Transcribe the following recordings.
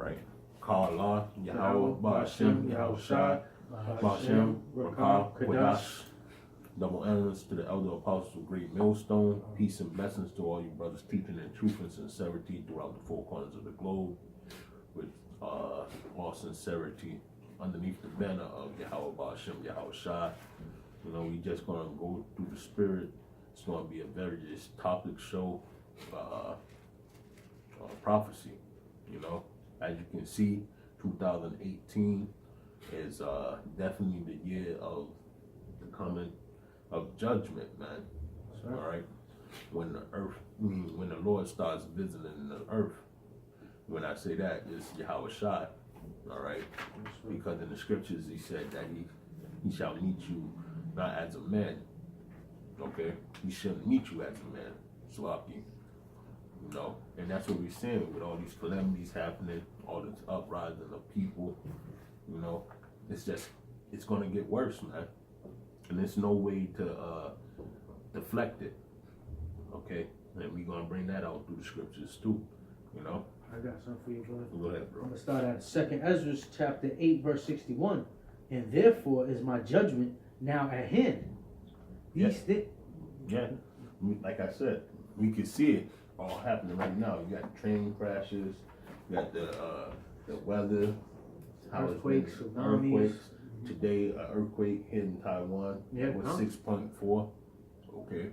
right? Ka'Allah, Yahweh, Ba'ashem, Yahweh Shai, Ba'ashem, Rakah, Kodash. Double honors to the elder apostles of Great Millstone. Peace and blessings to all you brothers teaching in truth and sincerity throughout the four corners of the globe with all sincerity underneath the banner of Yahweh Ba'ashem, Yahweh Shai. You know, we just gonna go through the spirit. It's gonna be a very just topic show, prophecy. You know, as you can see, 2018 is definitely the year of the coming of judgment, man. All right, when the earth, when the Lord starts visiting the earth. When I say that, it's Yahweh Shai. All right, because in the scriptures he said that he shall meet you not as a man. Okay, he shouldn't meet you as a man, sloppy. You know, and that's what we're seeing with all these calamities happening, all this uprising of people. You know, it's gonna get worse, man. And there's no way to deflect it. Okay, and we're gonna bring that out through the scriptures too. You know. I got something for you, brother. Go ahead, bro. I'm gonna start at 2nd Ezra chapter 8, verse 61. And therefore is my judgment now at hand. These things. Yeah, like I said, we can see it all happening right now. You got train crashes, you got the weather, Earthquakes, tsunamis. Today, an earthquake hit in Taiwan. Yeah, it was 6.4. Okay,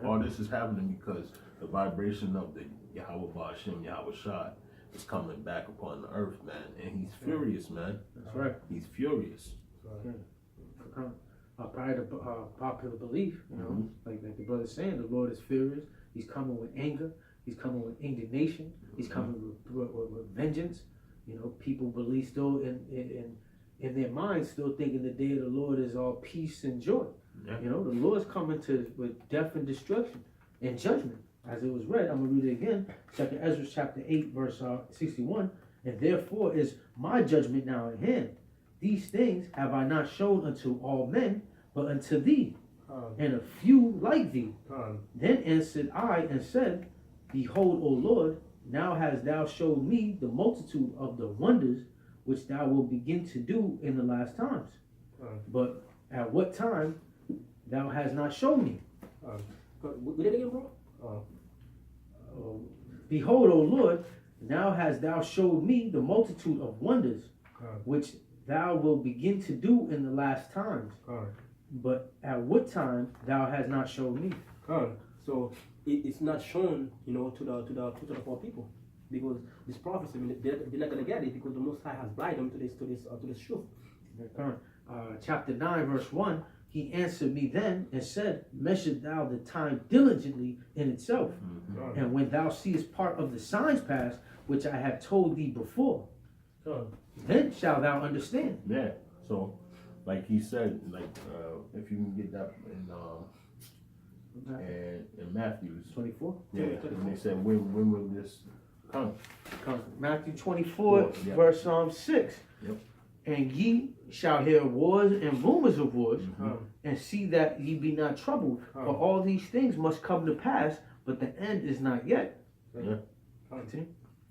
all this is happening because the vibration of the Yahweh Ba'ashem, Yahweh Shai is coming back upon the earth, man, and he's furious, man. That's right. He's furious. Prior to popular belief, you know, like the brother's saying, the Lord is furious. He's coming with anger. He's coming with indignation. He's coming with vengeance. You know, people believe still in their minds, still thinking the day of the Lord is all peace and joy. Yeah. You know, the Lord's coming with death and destruction and judgment. As it was read, I'm going to read it again. 2nd Ezra chapter 8, verse 61. And therefore is my judgment now at hand. These things have I not shown unto all men, but unto thee, and a few like thee. Then answered I and said, Behold, O Lord, now hast thou showed me the multitude of the wonders which thou wilt begin to do in the last times. But at what time thou hast not shown me? Read it again, bro. Behold, O Lord, now hast thou showed me the multitude of wonders which thou wilt begin to do in the last times. But at what time thou hast not shown me? So it's not shown, you know, to the poor people, because this prophecy, I mean, they're not gonna get it because the Most High has blinded them to this truth. Chapter 9, verse 1. He answered me then and said, Measure thou the time diligently in itself, and when thou seest part of the signs pass, which I have told thee before, then shalt thou understand. Yeah. So, like he said, like if you can get that in Matthew's 24. Yeah. And they said, when will this come? Matthew 24, verse 6. Yep. And ye shall hear wars and rumors of wars, and see that ye be not troubled, for all these things must come to pass, but the end is not yet. Yeah. See?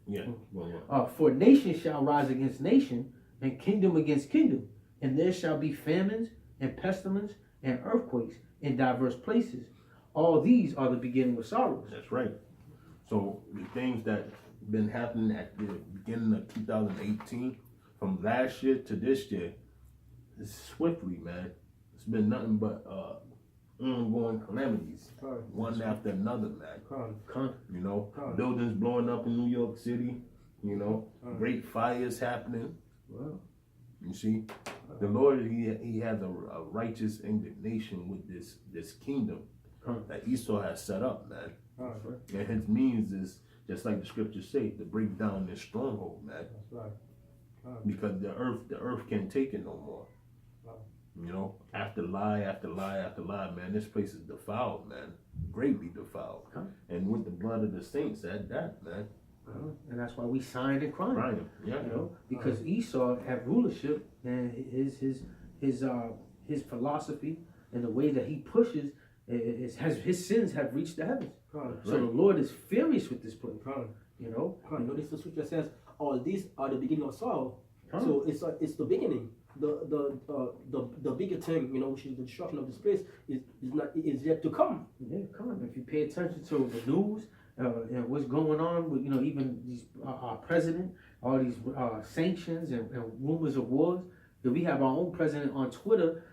Yeah. For nation shall rise against nation, and kingdom against kingdom, and there shall be famines and pestilence and earthquakes in diverse places. All these are the beginning of sorrows. That's right. So the things that been happening at the beginning of 2018, from last year to this year, is swiftly, man. It's been nothing but ongoing calamities, one after another, man. You know, buildings blowing up in New York City. You know, great fires happening. Wow. You see, the Lord, he has a righteous indignation with this kingdom that Esau has set up, man. And his means is, just like the scriptures say, to break down this stronghold, man. That's right. Because the earth can't take it no more. You know, after lie, after lie, after lie, man, this place is defiled, man. Greatly defiled. And with the blood of the saints at that, man. And that's why we signed and cried. Yeah. You know, because Esau had rulership, and his philosophy and the way that he pushes his sins have reached the heavens. So the Lord is furious with this place. You know, notice the scripture says, all these are the beginning of sorrow. So it's the beginning. The bigger thing, which is the destruction of this place, is yet to come. Yeah, come on. If you pay attention to the news, and what's going on with even these our president, all these sanctions and rumors of wars. That we have our own president on Twitter,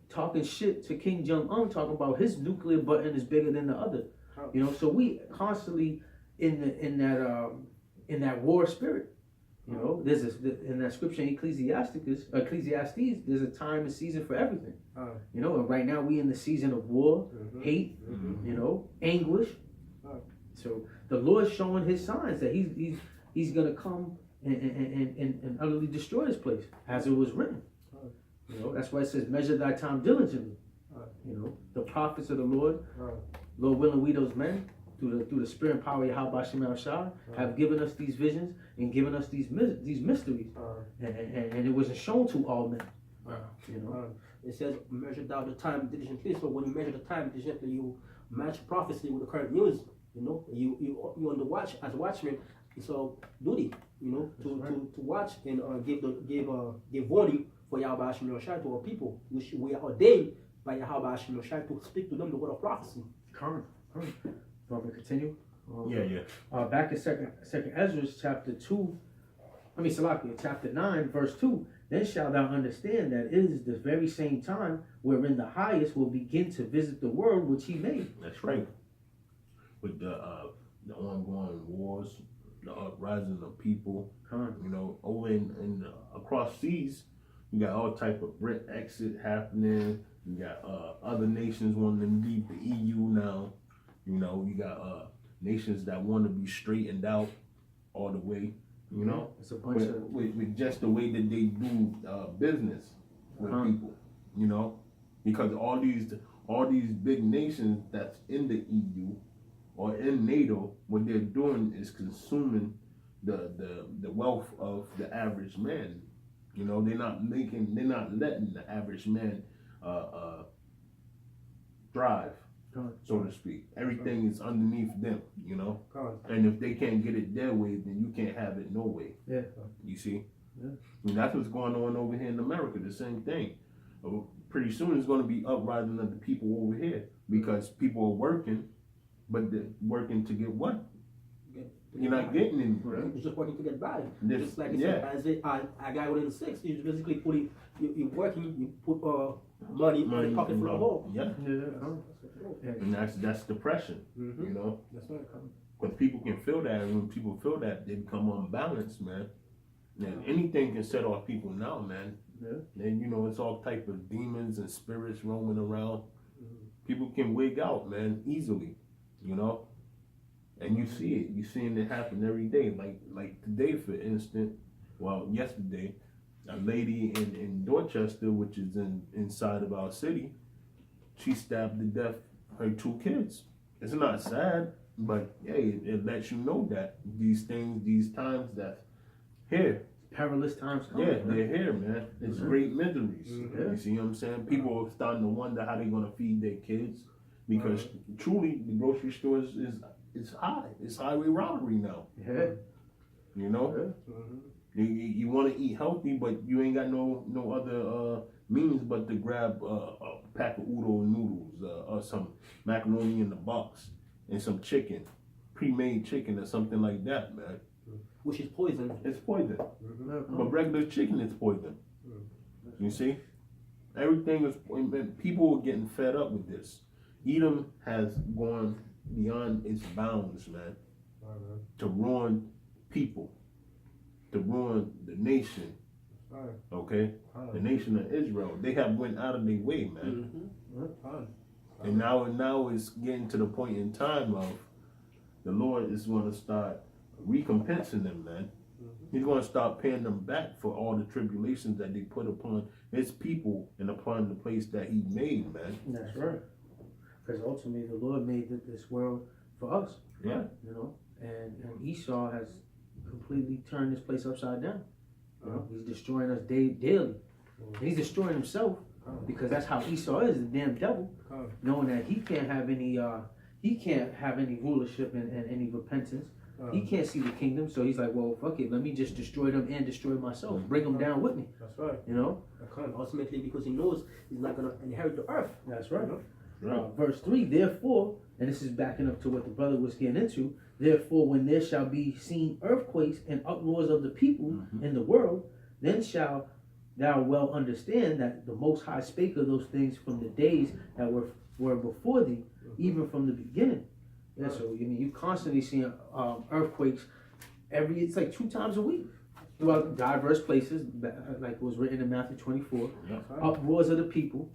talking shit to Kim Jong-un, talking about his nuclear button is bigger than the other. So we constantly in that war spirit. There's in that scripture in Ecclesiastes, there's a time and season for everything. And right now we in the season of war, hate, anguish. So the Lord's showing his signs that he's gonna come and utterly destroy this place, as it was written. That's why it says, measure thy time diligently. The prophets of the Lord, Lord willing, we those men, through the spirit and power of Yahweh Shem Shai, have given us these visions and given us these mysteries. And it wasn't shown to all men. It says, measure thou the time diligently. So when you measure the time diligently, you match prophecy with the current news. You on the watch as a watchman. It's a duty, to watch and give warning for Yahweh Shem Shai to our people, which we are ordained by Yahweh Shem Shai to speak to them the word of prophecy. Current. Want me to continue? Yeah. Back in second Ezra chapter 9 verse 2. Then shalt thou understand that it is the very same time wherein the highest will begin to visit the world which he made. That's right. With the ongoing wars, the uprising of people, over in across seas, you got all type of Brit exit happening. You got other nations wanting to leave the EU now. You got nations that want to be straightened out all the way. It's a bunch with just the way that they do business with people. Because all these big nations that's in the EU or in NATO, what they're doing is consuming the wealth of the average man. They're not letting the average man thrive, so to speak. Everything is underneath them, and if they can't get it their way, then you can't have it no way. Yeah. You see? Yeah. And that's what's going on over here in America, the same thing. Pretty soon it's going to be uprising of the people over here because people are working, but they're working to get what? You're not getting anything. You're just working to get by. This, just like I got within 6. You're basically putting, you're working, you put money in the pocket for the hole. Yeah. And that's depression, That's right. Because people can feel that, and when people feel that, they become unbalanced, man. And anything can set off people now, man. Yeah. And it's all type of demons and spirits roaming around. People can wig out, man, easily, And you see it. You're seeing it happen every day. Like today, for instance, yesterday, a lady in Dorchester, which is inside of our city, she stabbed to death her 2 kids. It's not sad, but hey, it lets you know that these times that's here. Perilous times coming. Yeah, they're here, man. It's great miseries. You see what I'm saying? People are starting to wonder how they're gonna feed their kids because truly the grocery stores is high. It's highway robbery now. Yeah. You want to eat healthy, but you ain't got no other means but to grab a pack of udon noodles or some macaroni in the box and some chicken, pre-made chicken or something like that, man. Which is poison. It's poison. But regular chicken is poison. You see? Everything is, people are getting fed up with this. Edom has gone beyond its bounds, man, to ruin people, to ruin the nation. Okay? The nation of Israel. They have went out of their way, man. And now it's getting to the point in time of the Lord is going to start recompensing them, man. He's going to start paying them back for all the tribulations that they put upon his people and upon the place that he made, man. That's right. Because ultimately the Lord made this world for us. Yeah. And Esau has completely turned this place upside down. He's destroying us daily. And he's destroying himself because that's how Esau is, the damn devil. Knowing that he can't have any rulership and any repentance. He can't see the kingdom, so he's like, well, fuck it, let me just destroy them and destroy myself, bring them down with me. That's right. You know. Ultimately, because he knows he's not gonna inherit the earth. That's right. You know? Verse 3, therefore, and this is backing up to what the brother was getting into, therefore, when there shall be seen earthquakes and uproars of the people in the world, then shall thou well understand that the Most High spake of those things from the days that were before thee, even from the beginning. Yeah, so I mean, you constantly seeing earthquakes it's like 2 times a week throughout diverse places, like it was written in Matthew 24. Uproars of the people.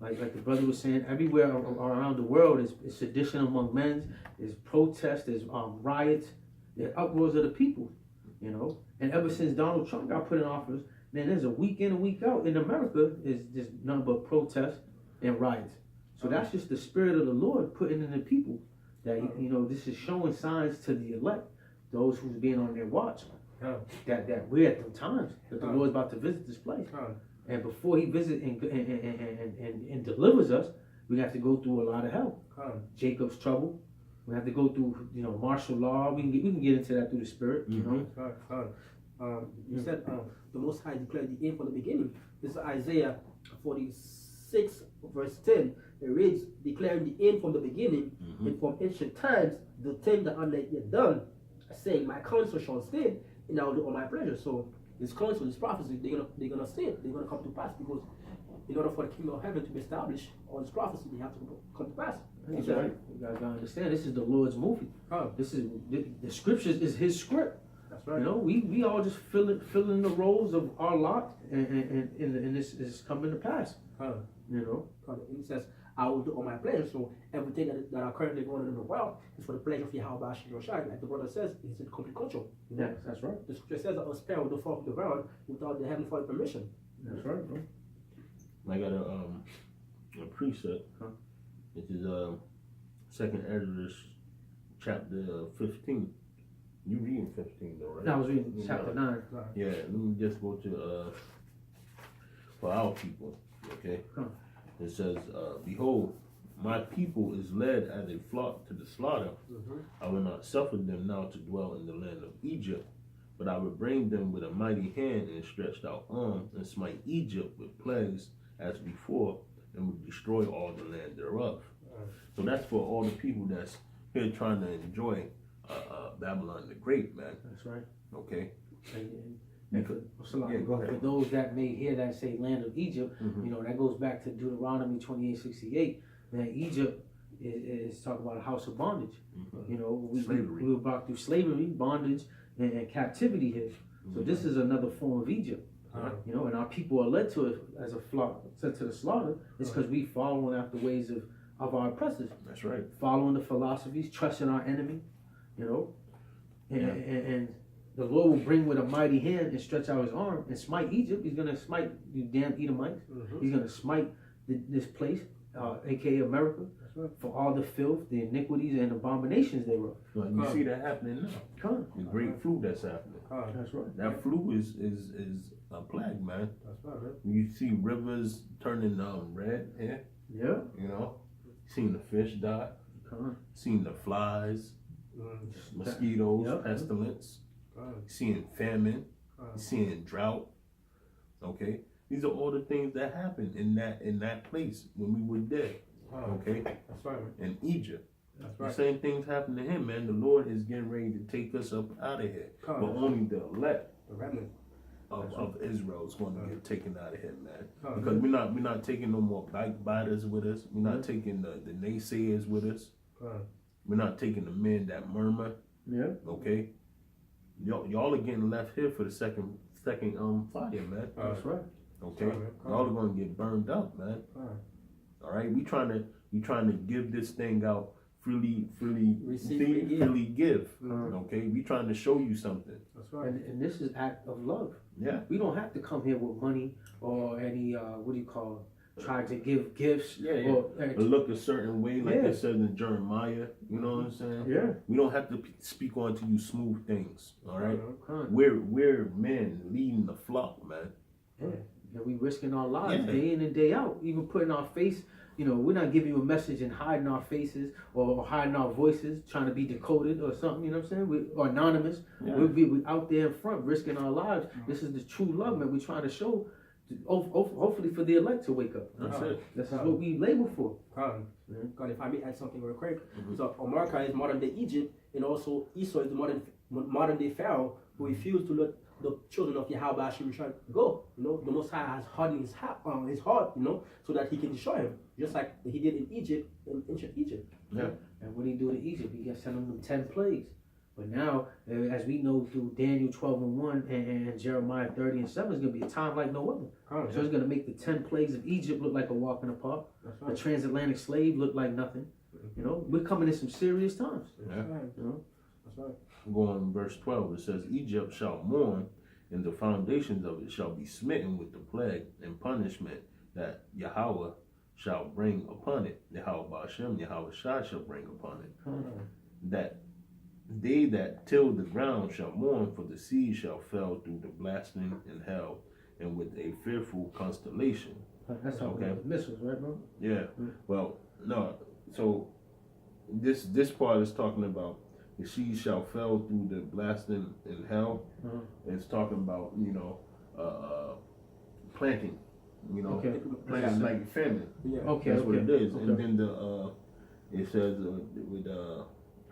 Like the brother was saying, everywhere around the world is sedition among men, is protest, there's riots, there's uproars of the people, you know. And ever since Donald Trump got put in office, man, there's a week in and week out in America is just nothing but protest and riots. So that's just the spirit of the Lord putting in the people that, you know, this is showing signs to the elect, those who's being on their watch, that we're at the times that the Lord's about to visit this place. And before he visits and delivers us, we have to go through a lot of hell. Jacob's trouble. We have to go through, you know, martial law. We can get into that through the spirit, you know. You said the Most High declared the end from the beginning. This is Isaiah 46 verse 10. It reads, declaring the end from the beginning and from ancient times, the thing that are not yet done, saying, my counsel shall stand, and I will do all my pleasure. So this counsel, this prophecy, they're gonna stand, they're gonna come to pass, because in order for the kingdom of heaven to be established, all this prophecy, they have to come to pass. That's right. You guys gotta understand, this is the Lord's movie. This is the scriptures is his script. That's right. You know, we all just filling the roles of our lot, and this is coming to pass. You know, and he says, I will do all my pleasure. So everything that are currently going on in the world is for the pleasure of Yahweh Shai. Like the brother says, it's in complete control. You know? Yes, that's right. The scripture says that a sparrow will fall from the ground without the heavenly Father permission. That's right, bro. I got a precept. It is 2nd Ezra chapter 15. You reading 15 though, right? No, I was reading chapter 9. Yeah, let me just go to for our people. Okay. It says, behold, my people is led as a flock to the slaughter. I will not suffer them now to dwell in the land of Egypt, but I will bring them with a mighty hand and stretched out arm, and smite Egypt with plagues as before, and will destroy all the land thereof. So that's for all the people that's here trying to enjoy Babylon the Great, man. That's right. Okay. And go ahead. For those that may hear that say land of Egypt, you know, that goes back to Deuteronomy 28:68. Man, Egypt is talking about a house of bondage. You know, we were brought through slavery, bondage, and captivity here. So this is another form of Egypt. You know, and our people are led to it as a flock, sent to the slaughter. It's because we following after ways of our oppressors. That's right. Following the philosophies, trusting our enemy, you know, and the Lord will bring with a mighty hand and stretch out his arm and smite Egypt. He's going to smite you damn Edomites. He's going to smite this place, aka America, for all the filth, the iniquities, and abominations thereof. Well, you see that happening now. The great flu that's happening. That's right. That flu is a plague, man. That's right, man. You see rivers turning red here. Yeah. You know, seen the fish die. Seen the flies, mosquitoes, pestilence. Seeing famine, seeing drought. Okay, these are all the things that happened in that place when we were there. Okay, that's right, man. In Egypt. That's right. The same things happen to him, man. The Lord is getting ready to take us up out of here, but only the elect, the remnant of Israel is going to get taken out of here, man. Because we're not taking no more backbiters with us. We're not taking the naysayers with us. We're not taking the men that murmur. Yeah. Okay. Y'all are getting left here for the second fire, man. That's right. Okay, y'all are gonna get burned up, man. All right, we trying to give this thing out freely give. Okay, we trying to show you something. That's right. And this is act of love. Yeah, we don't have to come here with money or any try to give gifts. Or look a certain way, like it says in Jeremiah. You know what I'm saying? Yeah. We don't have to speak on to you smooth things. All right. We're men leading the flock, man. Yeah. And we risking our lives day in and day out, even putting our face we're not giving you a message and hiding our faces or hiding our voices, trying to be decoded or something. You know what I'm saying? Or anonymous. Yeah. We're out there in front, risking our lives. This is the true love, man. We're trying to show, hopefully, for the elect to wake up. That's it. This is what we label for. God, if I may add something real quick. So America is modern day Egypt, and also Esau is the modern day Pharaoh who refused to let the children of Yahweh Hashem go. The Most High has hardened his heart, so that he can destroy him, just like he did in Egypt, in ancient Egypt. Yeah. And what did he do to Egypt? He got sent them 10 plagues. But now, as we know through Daniel 12:1 and Jeremiah 30:7, it's going to be a time like no other. So it's going to make the 10 plagues of Egypt look like a walk in the park. That's right. The transatlantic slave look like nothing. We're coming in some serious times. Yeah. That's right. Going verse 12, it says, Egypt shall mourn, and the foundations of it shall be smitten with the plague and punishment that Yahweh shall bring upon it. Yahweh Hashem, Yahweh Shai shall bring upon it. That they that till the ground shall mourn, for the sea shall fell through the blasting in hell, and with a fearful constellation. That's how the missiles, right, bro? Yeah. Well, no. So this part is talking about the sea shall fell through the blasting in hell. It's talking about planting. Planting like famine. Yeah. That's what it is. Okay. And then it says with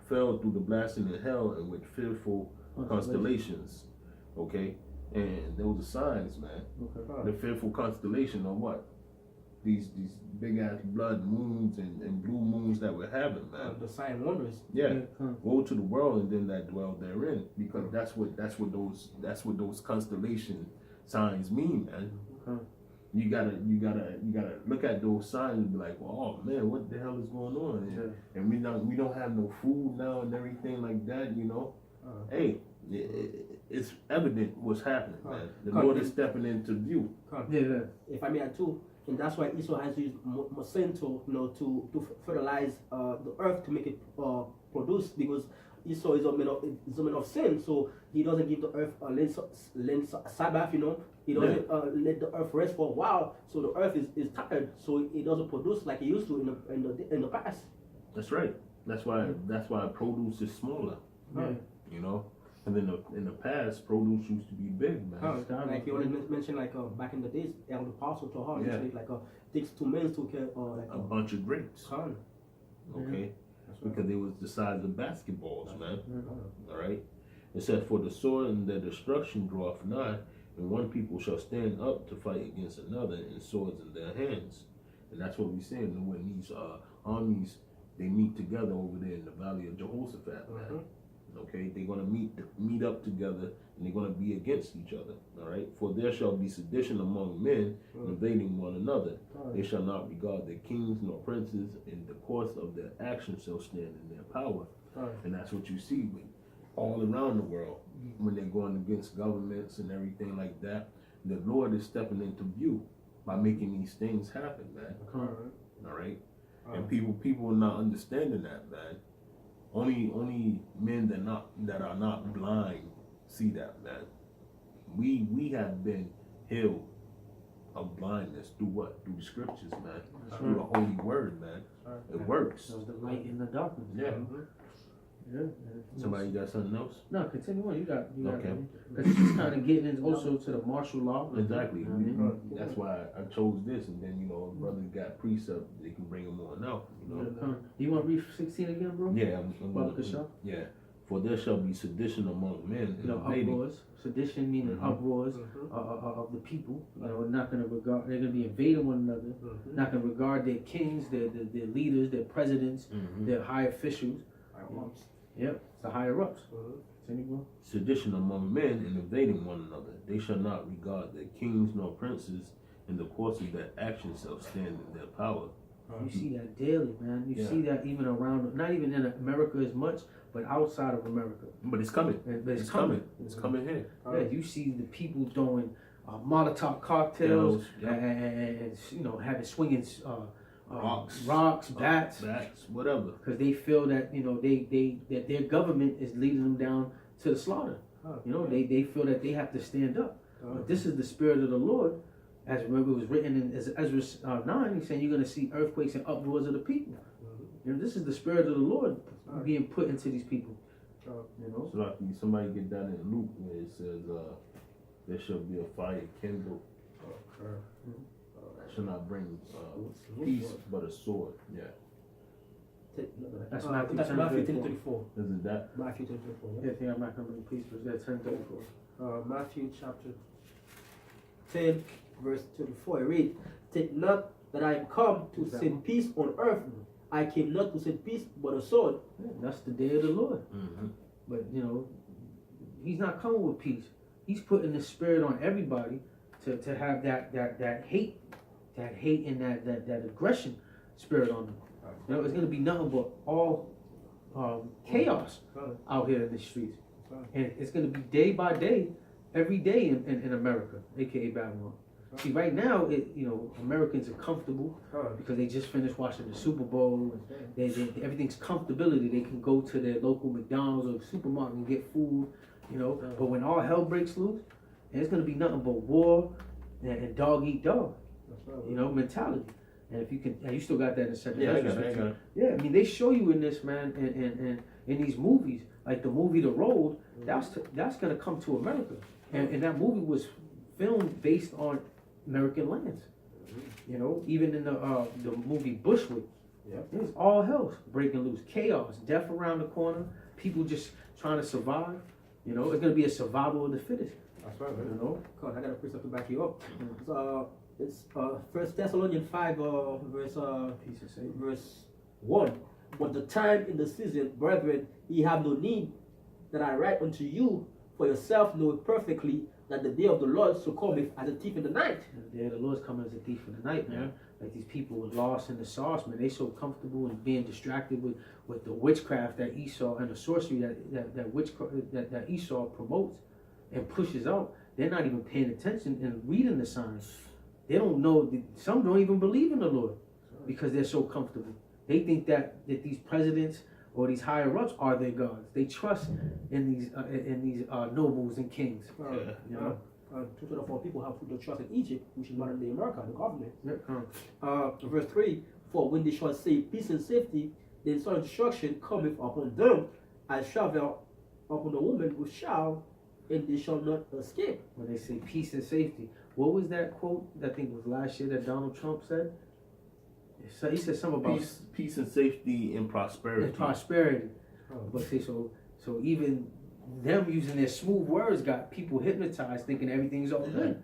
fell through the blasting in hell and with fearful constellations. Okay, and those are signs, man. The fearful constellation on what? These big ass blood moons and blue moons that we're having, man. The sign wonders. Yeah. Woe to the world and them that dwell therein, because that's what those constellation signs mean, man. You gotta look at those signs and be like, well, oh man, what the hell is going on? And we don't have no food now and everything like that, Hey, it's evident what's happening, man. The Lord is stepping into view. If I may add too, and that's why Esau has used Monsanto, to fertilize the earth to make it produce, because Esau is a man of sin, so he doesn't give the earth a land Sabbath, He doesn't let the earth rest for a while, so the earth is tired, so it doesn't produce like it used to in the past. That's right. That's why produce is smaller. And then in the past, produce used to be big, man. Like you already mentioned, like back in the days, the apostle to her, like takes 2 men to carry like a bunch of grapes. Okay. Because they was the size of basketballs, man. All right. It says, for the sword and the destruction draweth nigh, and one people shall stand up to fight against another, and swords in their hands. And that's what we're saying when these armies, they meet together over there in the valley of Jehoshaphat, man. Okay, they're gonna meet up together, and they're gonna be against each other. All right, for there shall be sedition among men, invading one another. They shall not regard their kings nor princes, and the course of their actions shall stand in their power. And that's what you see all around the world when they're going against governments and everything like that. The Lord is stepping into view by making these things happen, man. All right, and people are not understanding that, man. Only men that are not blind see that, man. We have been healed of blindness through what? Through the scriptures, man. Through the holy word, man. It works. That was the light in the darkness. Yeah. Yeah. Somebody got something else? No, continue on. You got. Okay. Because it's kind of getting in also to the martial law. Exactly. That's why I chose this, and then brothers got precept, they can bring them on out. You want to read 16 again, bro? Yeah, I'm gonna. Yeah. For there shall be sedition among men. Uproars. Sedition meaning uproars of the people. Not going to regard. They're going to be invading one another. Not going to regard their kings, their leaders, their presidents, their high officials. Yep, the higher ups. Sedition among men and invading one another. They shall not regard their kings nor princes, in the course of their actions shall stand in their power. You see that daily, man. You see that even around, not even in America as much, but outside of America. But it's coming. It's coming. It's coming here. Yeah, you see the people doing Molotov cocktails and having swinging rocks, bats, whatever. Because they feel that that their government is leading them down to the slaughter. They feel that they have to stand up. But this is the spirit of the Lord, As it was written in Ezra 9, he's saying you're going to see earthquakes and uproars of the people. You know, this is the spirit of the Lord being put into these people. You know, So like somebody get that in Luke where it says there shall be a fire kindled that shall not bring peace but a sword. Yeah. That's That's Matthew 10:34. Is it that? Matthew 10:34. yeah, I think I'm not going to bring peace, but that's 10:34. Matthew chapter 10, verse 34. I read, "Take not that I am come to send peace on earth. I came not to send peace, but a sword." Yeah, that's the day of the Lord. Mm-hmm. But you know, he's not coming with peace. He's putting the spirit on everybody to have that hate and that aggression spirit on them. You know, it's gonna be nothing but all chaos out here in the streets, and it's gonna be day by day, every day in America, aka Babylon. See, right now, Americans are comfortable because they just finished watching the Super Bowl, and everything's comfortability. They can go to their local McDonald's or supermarket and get food, you know. But when all hell breaks loose, and it's gonna be nothing but war and dog eat dog, you know, mentality. And if you can, you still got that in second. Yeah, I got it. Yeah, I mean, they show you in this, man, and in these movies, like the movie The Road, that's gonna come to America, and that movie was filmed based on American lands. You know, even in the movie Bushwick, it was all hell breaking loose, chaos, death around the corner, people just trying to survive. You know, it's gonna be a survival of the fittest. That's right, man. You know, God, I got a precept to back you up. It's 1 Thessalonians 5, verse 1. "But the time in the season, brethren, ye have no need that I write unto you, for yourself know it perfectly, that the day of the Lord so cometh as a thief in the night." the day of the Lord's coming as a thief in the night, man. Like these people were lost in the sauce, man. They so comfortable and being distracted with the witchcraft that Esau and the sorcery that Esau promotes and pushes out. They're not even paying attention and reading the signs. They don't know. Some don't even believe in the Lord because they're so comfortable. They think that these presidents or these higher ups are their gods. They trust in these nobles and kings. You know. 2 people have put their trust in Egypt, which is modern day America, the government. Yeah, Verse 3, "For when they shall say peace and safety, then sudden destruction cometh upon them, as travel upon a woman with child, and they shall not escape." When they say peace and safety, what was that quote? I think it was last year that Donald Trump said. So he said something about peace and safety and prosperity. But see, so even them using their smooth words got people hypnotized, thinking everything's all good.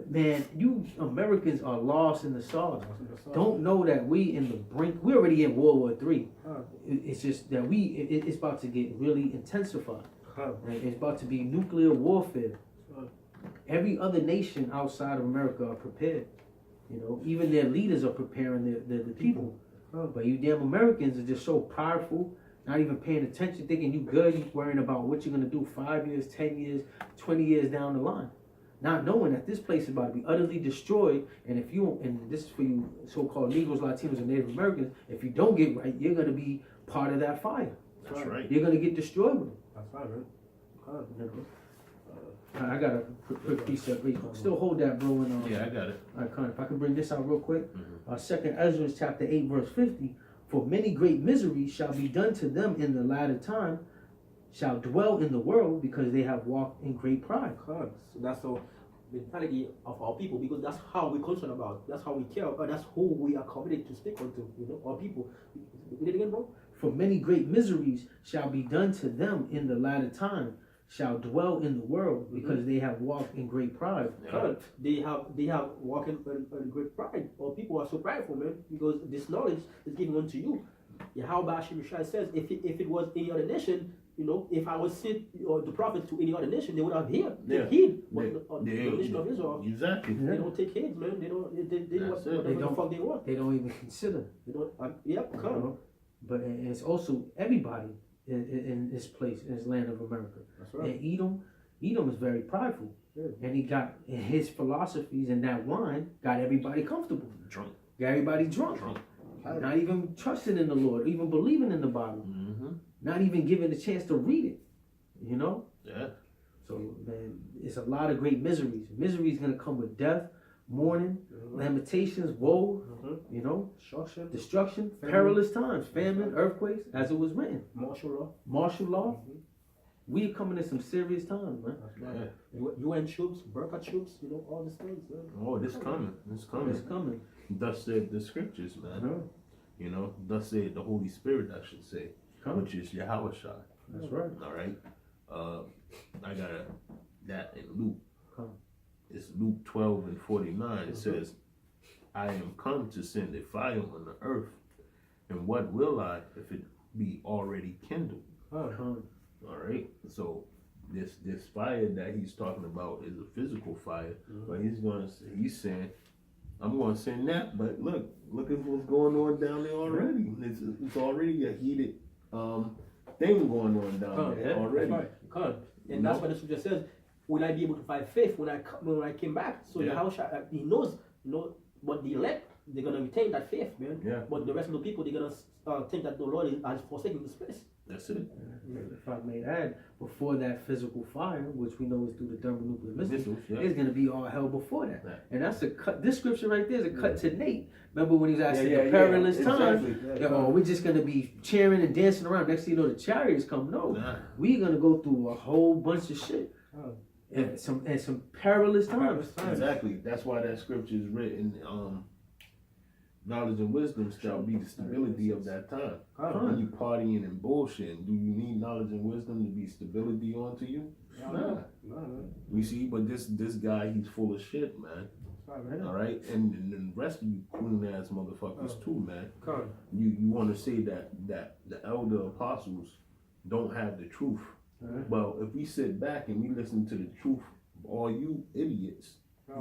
Man, you Americans are lost in the sauce. Don't know that we in the brink. We're already in World War III. It's just that it's about to get really intensified. Right? It's about to be nuclear warfare. Every other nation outside of America are prepared. You know, even their leaders are preparing the people. But you damn Americans are just so powerful, not even paying attention, thinking you good, you worrying about what you're gonna do 5 years, 10 years, 20 years down the line. Not knowing that this place is about to be utterly destroyed, and if you, and this is for you so-called Negroes, Latinos, and Native Americans, if you don't get right, you're gonna be part of that fire. That's right. You're gonna get destroyed with it. That's right, man. You know? I got a quick precept. Still hold that, bro. And, Yeah, I got it. All right, Con, if I can bring this out real quick. 2nd Ezra chapter 8, verse 50. "For many great miseries shall be done to them in the latter time, shall dwell in the world, because they have walked in great pride." So that's the mentality of our people, because that's how we're concerned about. That's how we care. That's who we are committed to speak unto. You know, our people. Read it again, bro. "For many great miseries shall be done to them in the latter time, shall dwell in the world, because they have walked in great pride." They have walking in great pride. Our people are so prideful, man, because this knowledge is given unto you. Yahweh Shemishai says, if it was any other nation, you know, if I was sent the prophet to any other nation, they would have heed. But the nation of Israel, Exactly. they don't take heed, man. They don't. They whatever the fuck they want. They don't even consider. They don't. But it's also everybody in this place, in this land of America. That's right. And Edom is very prideful. And he got his philosophies, and that wine got everybody comfortable. Drunk. Got everybody drunk. Not even trusting in the Lord, even believing in the Bible. Not even given the chance to read it. You know? Yeah. So, man, it's a lot of great miseries. Misery is going to come with death, mourning, lamentations, woe, you know, destruction, perilous times, famine, earthquakes, as it was written. Martial law. We coming in some serious times, man. UN troops, Burqa troops, you know, all these things, man. Oh, this coming. It's coming. It's coming. Thus said the scriptures, man. You know, thus said the Holy Spirit, I should say, which is Yahweh Shai. That's right. All right. I got that in Luke. It's Luke 12:49. It says, I am come to send a fire on the earth, and what will I if it be already kindled? All right. So this fire that he's talking about is a physical fire, but he's saying, I'm going to send that, but look at what's going on down there already. It's already a heated thing going on down there already. And that's what the scripture says. Will I be able to find faith when I came back? So Yahushua, he knows, you know, but the elect, they're gonna retain that faith, man. Yeah. But the rest of the people, they're gonna think that the Lord has forsaken this place. That's it. If I may add, before that physical fire, which we know is through the thermonuclear missiles, Yeah. it's going to be all hell before that. Yeah. And that's a cut. This scripture right there is a cut to Nate. Remember when he was asking Yeah, the perilous time? exactly. We're just going to be cheering and dancing around. Next thing you know, the chariots come. No, Nah. we're going to go through a whole bunch of shit. And some perilous times. Exactly. That's why that scripture is written. Knowledge and wisdom shall be the stability of that time. When you partying and bullshitting, do you need knowledge and wisdom to be stability onto you? Nah. You see, but this guy, he's full of shit, man. All right, and the rest of you coon ass motherfuckers too, man. You want to say that the elder apostles don't have the truth? Well, if we sit back and we listen to the truth, all you idiots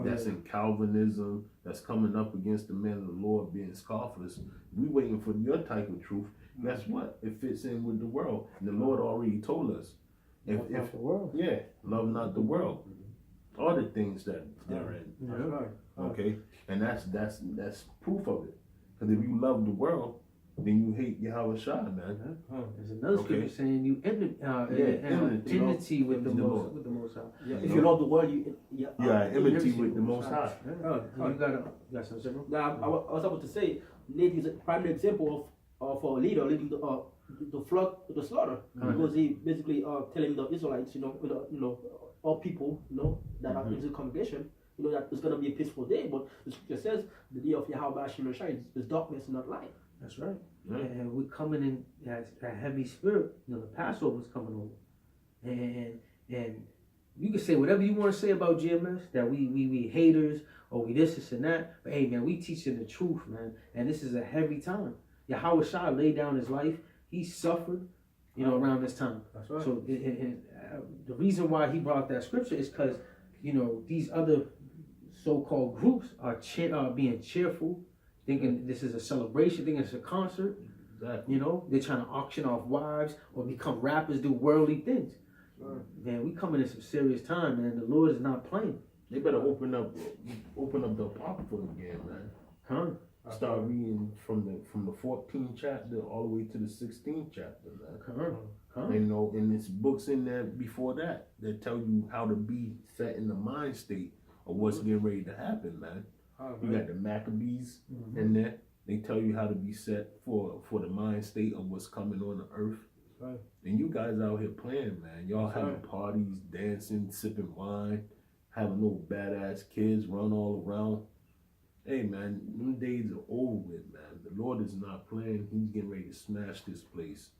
that's in Calvinism, that's coming up against the men of the Lord being scoffers, we waiting for your type of truth. Guess what? It fits in with the world. And the Lord already told us. If the world. Yeah, love not the world. All the things that they're in. Okay? And that's proof of it. Because if you love the world, then you hate Yahweh Shai, man. There's another scripture saying you enmity with the Most High. If you love the world, enmity with the Most High. You got something? Now, I was about to say, Nate is a prime example of a leader leading the flock to the slaughter, because he basically telling the Israelites, you know, all people, you know, that are in the congregation, you know, that it's gonna be a peaceful day. But the scripture says the day of Yahweh Hashem Shai is darkness, not light. That's right. And we're coming in as a heavy spirit. You know, the Passover's coming over, and you can say whatever you want to say about GMS, that we haters or we this and that. But hey, man, we teaching the truth, man. And this is a heavy time. Yahweh Shai laid down his life. He suffered, you know, around this time. That's right. So the reason why he brought that scripture is because, you know, these other so-called groups are being cheerful, thinking this is a celebration, thinking it's a concert. Exactly. You know, they're trying to auction off wives or become rappers, do worldly things. Man, we coming in some serious time, man. The Lord is not playing. They better open up the Apocrypha again, man. Start reading from the 14th chapter all the way to the 16th chapter, man. You know, and there's books in there before that tell you how to be set in the mind state of what's getting ready to happen, man. You got the Maccabees in there. They tell you how to be set for the mind state of what's coming on the earth. And you guys out here playing, man. Y'all having parties, dancing, sipping wine, having little badass kids run all around. Hey, man, them days are over with, man. The Lord is not playing. He's getting ready to smash this place.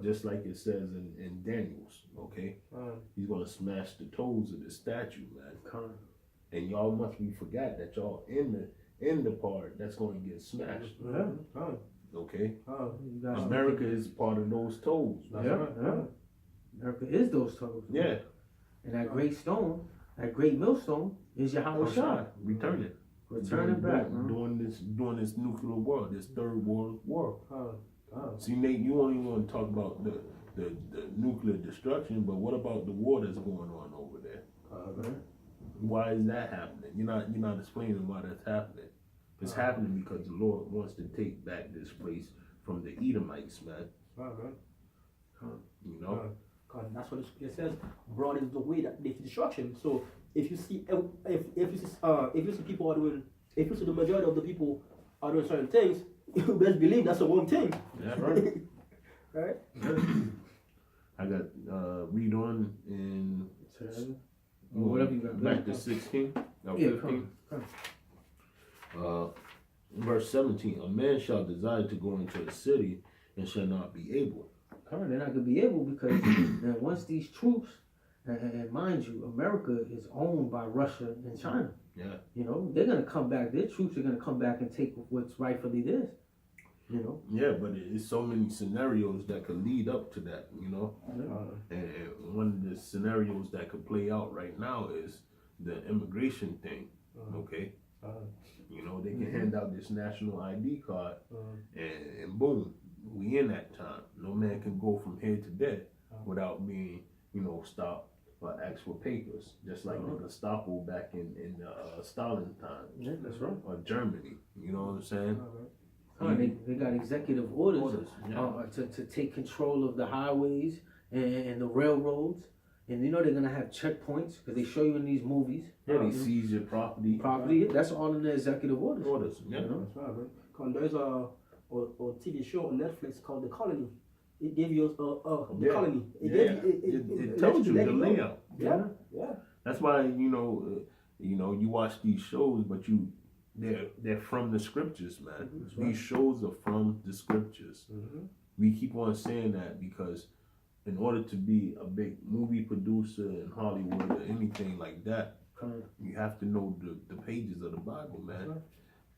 Just like it says in Daniel's, okay? He's going to smash the toes of the statue, man. And y'all must be forgot that y'all in the part that's going to get smashed. Okay? America is part of those toes. America is those toes. Yeah. And that great stone, that great millstone, is Yahweh Shai. Returning back, during this nuclear war, this third world war. See, Nate, you only want to talk about the nuclear destruction, but what about the war that's going on over there? Why is that happening? You're not explaining why that's happening. It's happening because the Lord wants to take back this place from the Edomites, man. You know? That's what the scripture says. Broad is the way that leads to destruction. So if you see people are doing, if you see the majority of the people are doing certain things, you best believe that's the wrong thing. Yeah, right. Right? I got read on in Whatever you got. back to 16 or Yeah, 15. come. Verse 17, a man shall desire to go into the city and shall not be able. They're not gonna be able because now once these troops, and mind you, America is owned by Russia and China. Yeah. You know, they're gonna come back. Their troops are gonna come back and take what's rightfully theirs. You know. Yeah, but it's so many scenarios that could lead up to that, you know. And one of the scenarios that could play out right now is the immigration thing. Okay. You know, they can hand out this national ID card, and boom, we in that time. No man can go from here to there without being, you know, stopped or asked for papers, just like the Gestapo back in Stalin time. Yeah, that's right. Or Germany. You know what I'm saying? They got executive orders, yeah. to take control of the highways and the railroads. And you know they're gonna have checkpoints because they show you in these movies. Yeah, they seize your property. That's all in the executive orders. Yeah. You know? That's right, man. Cause there's a TV show on Netflix called The Colony. It gave you the colony. It tells you the layout. Yeah. That's why you watch these shows, but they're from the scriptures, man. Right. These shows are from the scriptures. We keep on saying that because in order to be a big movie producer in Hollywood or anything like that, you have to know the pages of the Bible, man. Right.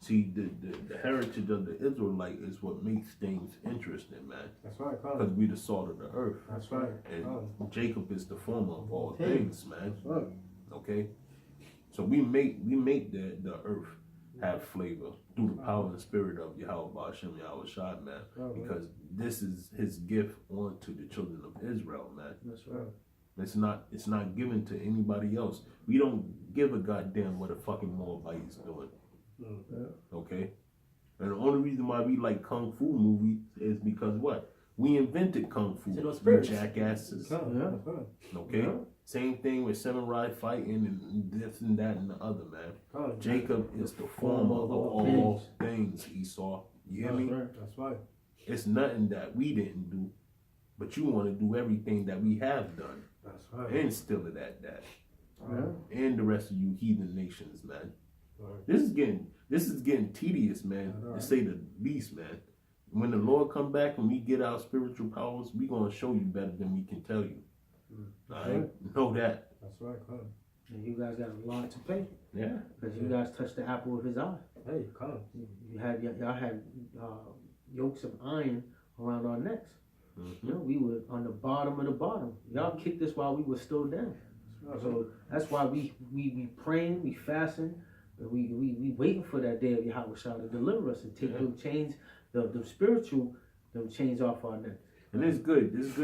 See, the heritage of the Israelite is what makes things interesting, man. That's right, Because we the salt of the earth. That's right. And Jacob is the former of all things, man. That's right. Okay? So we make the earth have flavor through the power and spirit of Yahweh Ba'ashem Yahweh Shai, man. Because this is his gift onto the children of Israel, man. That's right. It's not given to anybody else. We don't give a goddamn what a fucking Moabite's doing. Okay? And the only reason why we like kung fu movies is because what? We invented kung fu. You jackasses. Okay? Yeah. Same thing with samurai fighting and this and that and the other, man. Jacob is the former of all things, Esau. You hear me? That's right. It's nothing that we didn't do, but you want to do everything that we have done. That's right. And still it at that. Yeah. And the rest of you heathen nations, man. Right. This is getting tedious, man, to say the least, man. When the Lord come back and we get our spiritual powers, we gonna show you better than we can tell you. Alright? Know that. That's right, come. And you guys got a lot to pay Yeah. because you guys touched the apple of his eye. Hey, come. Y'all had yokes of iron around our necks. You know, we were on the bottom of the bottom. Y'all kicked us while we were still down. So that's why we praying, we fasting, we waiting for that day of Yahweh Shah to deliver us and take them chains, the spiritual them chains off our necks. And it's good. This is good.